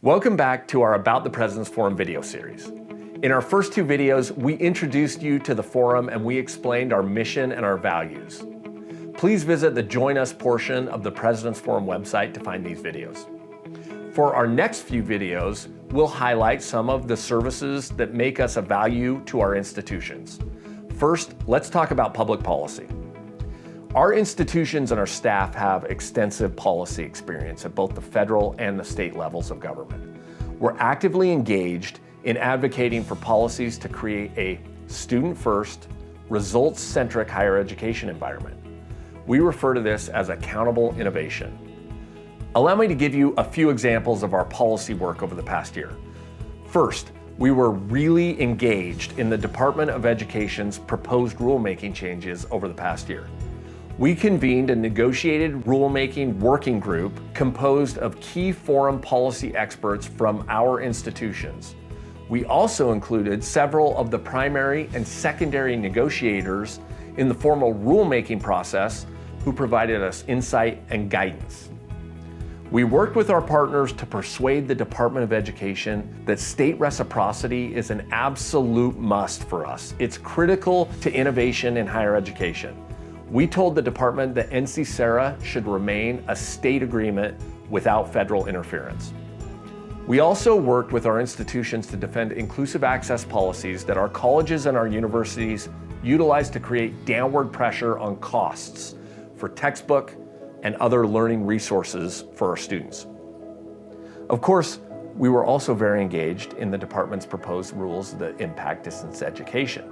Welcome back to our About the President's Forum video series. In our first two videos, we introduced you to the forum and we explained our mission and our values. Please visit the Join Us portion of the President's Forum website to find these videos. For our next few videos, we'll highlight some of the services that make us a value to our institutions. First, let's talk about public policy. Our institutions and our staff have extensive policy experience at both the federal and the state levels of government. We're actively engaged in advocating for policies to create a student-first, results-centric higher education environment. We refer to this as accountable innovation. Allow me to give you a few examples of our policy work over the past year. First, we were really engaged in the Department of Education's proposed rulemaking changes over the past year. We convened a negotiated rulemaking working group composed of key forum policy experts from our institutions. We also included several of the primary and secondary negotiators in the formal rulemaking process who provided us insight and guidance. We worked with our partners to persuade the Department of Education that state reciprocity is an absolute must for us. It's critical to innovation in higher education. We told the department that NC-SARA should remain a state agreement without federal interference. We also worked with our institutions to defend inclusive access policies that our colleges and our universities utilize to create downward pressure on costs for textbook and other learning resources for our students. Of course, we were also very engaged in the department's proposed rules that impact distance education.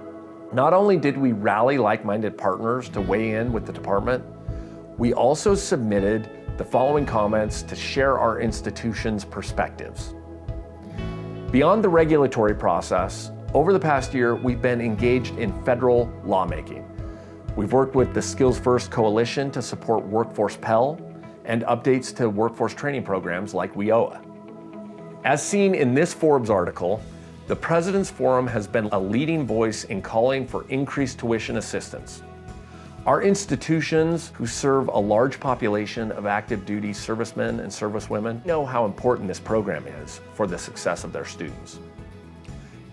Not only did we rally like-minded partners to weigh in with the department, we also submitted the following comments to share our institution's perspectives. Beyond the regulatory process, over the past year, we've been engaged in federal lawmaking. We've worked with the Skills First Coalition to support Workforce Pell and updates to workforce training programs like WIOA. As seen in this Forbes article, the President's Forum has been a leading voice in calling for increased tuition assistance. Our institutions, who serve a large population of active duty servicemen and servicewomen, know how important this program is for the success of their students.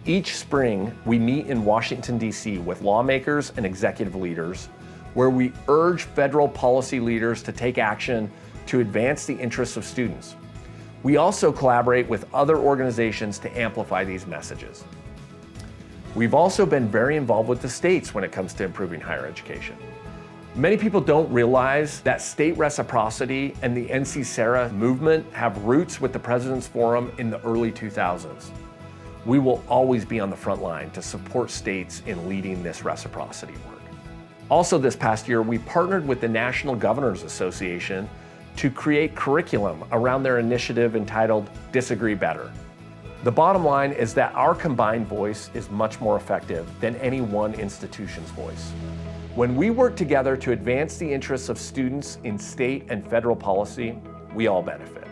Each spring, we meet in Washington, D.C. with lawmakers and executive leaders, where we urge federal policy leaders to take action to advance the interests of students. We also collaborate with other organizations to amplify these messages. We've also been very involved with the states when it comes to improving higher education. Many people don't realize that state reciprocity and the NC-SARA movement have roots with the President's Forum in the early 2000s. We will always be on the front line to support states in leading this reciprocity work. Also this past year, we partnered with the National Governors Association to create curriculum around their initiative entitled Disagree Better. The bottom line is that our combined voice is much more effective than any one institution's voice. When we work together to advance the interests of students in state and federal policy, we all benefit.